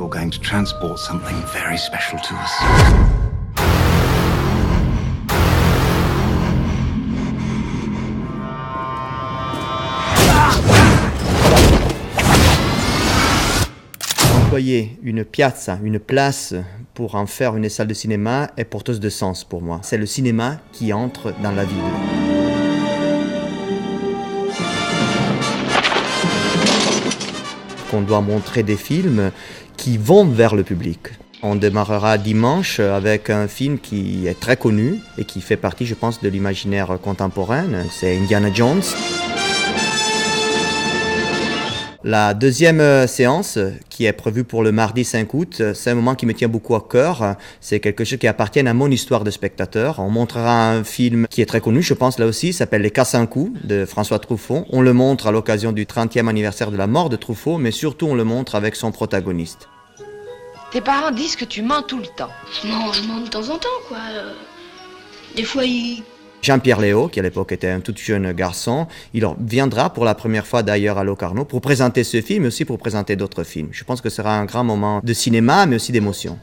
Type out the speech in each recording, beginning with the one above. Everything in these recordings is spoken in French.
you're going to transport something very special to us. Employer une piazza, une place pour en faire une salle de cinéma est porteuse de sens pour moi. C'est le cinéma qui entre dans la ville. On doit montrer des films qui vont vers le public. On démarrera dimanche avec un film qui est très connu et qui fait partie, je pense, de l'imaginaire contemporain. C'est Indiana Jones. La deuxième séance, qui est prévue pour le mardi 5 août, c'est un moment qui me tient beaucoup à cœur. C'est quelque chose qui appartient à mon histoire de spectateur. On montrera un film qui est très connu, je pense, là aussi, s'appelle Les Casse-un-Coup de François Truffaut. On le montre à l'occasion du 30e anniversaire de la mort de Truffaut, mais surtout on le montre avec son protagoniste. Tes parents disent que tu mens tout le temps. Non, je mens de temps en temps, quoi. Des fois, ils... Jean-Pierre Léaud, qui à l'époque était un tout jeune garçon, il viendra pour la première fois d'ailleurs à Locarno pour présenter ce film, mais aussi pour présenter d'autres films. Je pense que ce sera un grand moment de cinéma, mais aussi d'émotion.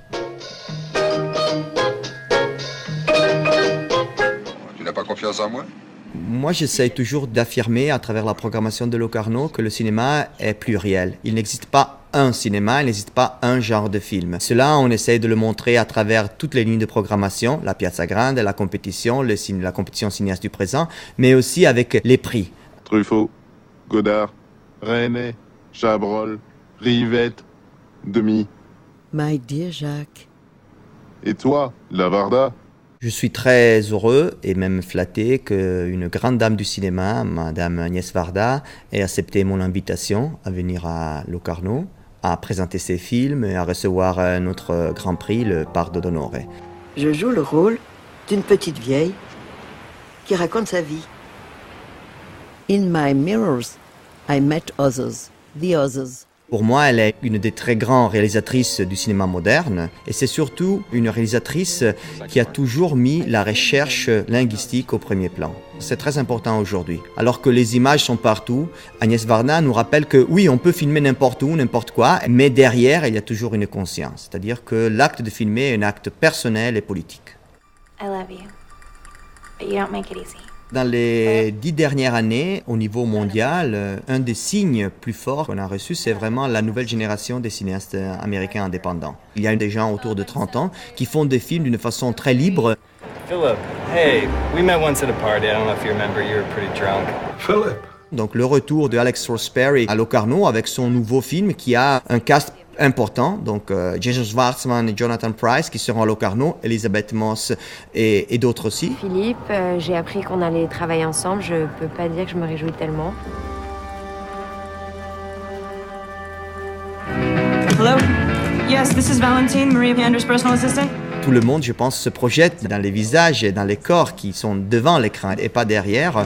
Tu n'as pas confiance en moi ? Moi, j'essaie toujours d'affirmer à travers la programmation de Locarno que le cinéma est pluriel. Il n'existe pas un cinéma, il n'existe pas un genre de film. Cela, on essaie de le montrer à travers toutes les lignes de programmation, la Piazza Grande, la compétition, la compétition cinéaste du présent, mais aussi avec les prix. Truffaut, Godard, René, Chabrol, Rivette, Demy. My dear Jacques. Et toi, Lavarda ? Je suis très heureux et même flatté qu'une grande dame du cinéma, Madame Agnès Varda, ait accepté mon invitation à venir à Locarno, à présenter ses films et à recevoir notre grand prix, le Pardo d'Onore. Je joue le rôle d'une petite vieille qui raconte sa vie. In my mirrors, I met others, the others. Pour moi, elle est une des très grandes réalisatrices du cinéma moderne et c'est surtout une réalisatrice qui a toujours mis la recherche linguistique au premier plan. C'est très important aujourd'hui. Alors que les images sont partout, Agnès Varda nous rappelle que oui, on peut filmer n'importe où, n'importe quoi, mais derrière, il y a toujours une conscience. C'est-à-dire que l'acte de filmer est un acte personnel et politique. I love you, but you don't make it easy. Dans les 10 dernières années, au niveau mondial, un des signes plus forts qu'on a reçus, c'est vraiment la nouvelle génération des cinéastes américains indépendants. Il y a des gens autour de 30 ans qui font des films d'une façon très libre. Philip, hey, we met once at a party. I don't know if you remember, you were pretty drunk. Philip. Donc le retour de Alex Ross Perry à Locarno avec son nouveau film qui a un cast important, donc Jason Schwartzman et Jonathan Pryce qui seront à Locarno, Elisabeth Moss et d'autres aussi. Philippe, j'ai appris qu'on allait travailler ensemble, je peux pas dire que je me réjouis tellement. Hello? Yes, this is Valentine, Maria Pander's personal assistant. Tout le monde, je pense, se projette dans les visages et dans les corps qui sont devant l'écran et pas derrière.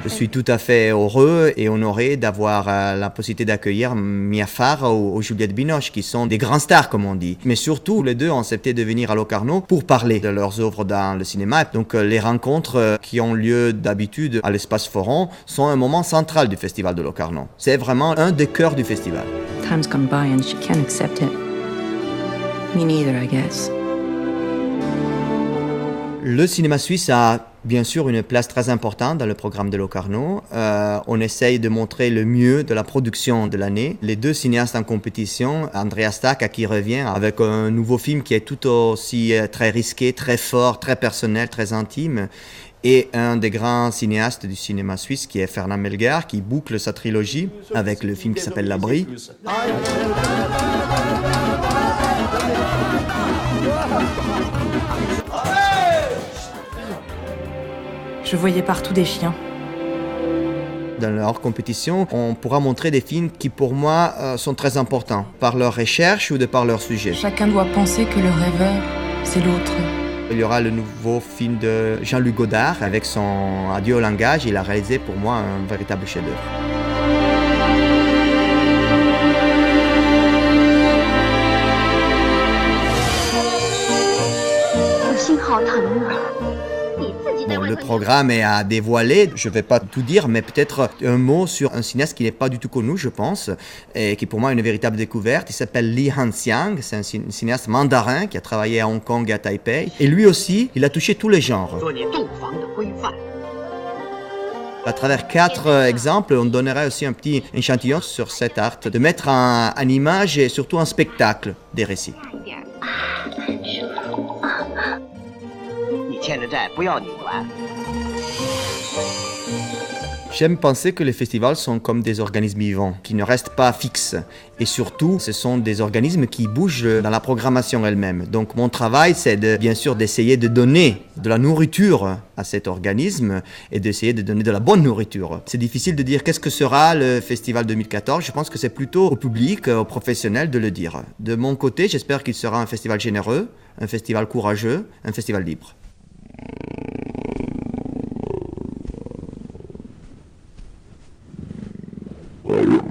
Je suis tout à fait heureux et honoré d'avoir la possibilité d'accueillir Mia Farrow ou Juliette Binoche, qui sont des grands stars, comme on dit. Mais surtout, les deux ont accepté de venir à Locarno pour parler de leurs œuvres dans le cinéma. Donc, les rencontres qui ont lieu d'habitude à l'Espace Forum sont un moment central du Festival de Locarno. C'est vraiment un des cœurs du festival. Time's gone by and she can't accept it. Me neither, I guess. Le cinéma suisse a bien sûr une place très importante dans le programme de Locarno. On essaye de montrer le mieux de la production de l'année. Les deux cinéastes en compétition, Andrea Stacca qui revient avec un nouveau film qui est tout aussi très risqué, très fort, très personnel, très intime. Et un des grands cinéastes du cinéma suisse qui est Fernand Melgar, qui boucle sa trilogie avec le film qui s'appelle L'Abri. Je voyais partout des chiens. Dans leur compétition, on pourra montrer des films qui, pour moi, sont très importants, par leur recherche ou de par leur sujet. Chacun doit penser que le rêveur, c'est l'autre. Il y aura le nouveau film de Jean-Luc Godard avec son Adieu au langage. Il a réalisé pour moi un véritable chef-d'œuvre. Bon, le programme est à dévoiler. Je ne vais pas tout dire, mais peut-être un mot sur un cinéaste qui n'est pas du tout connu, je pense, et qui pour moi est une véritable découverte. Il s'appelle Li Hanxiang, c'est un cinéaste mandarin qui a travaillé à Hong Kong et à Taipei. Et lui aussi, il a touché tous les genres. À travers 4 exemples, on donnerait aussi un petit échantillon sur cet art, de mettre en image et surtout en spectacle des récits. J'aime penser que les festivals sont comme des organismes vivants, qui ne restent pas fixes. Et surtout, ce sont des organismes qui bougent dans la programmation elle-même. Donc mon travail, c'est bien sûr d'essayer de donner de la nourriture à cet organisme et d'essayer de donner de la bonne nourriture. C'est difficile de dire qu'est-ce que sera le festival 2014. Je pense que c'est plutôt au public, aux professionnels de le dire. De mon côté, j'espère qu'il sera un festival généreux, un festival courageux, un festival libre. Ouais.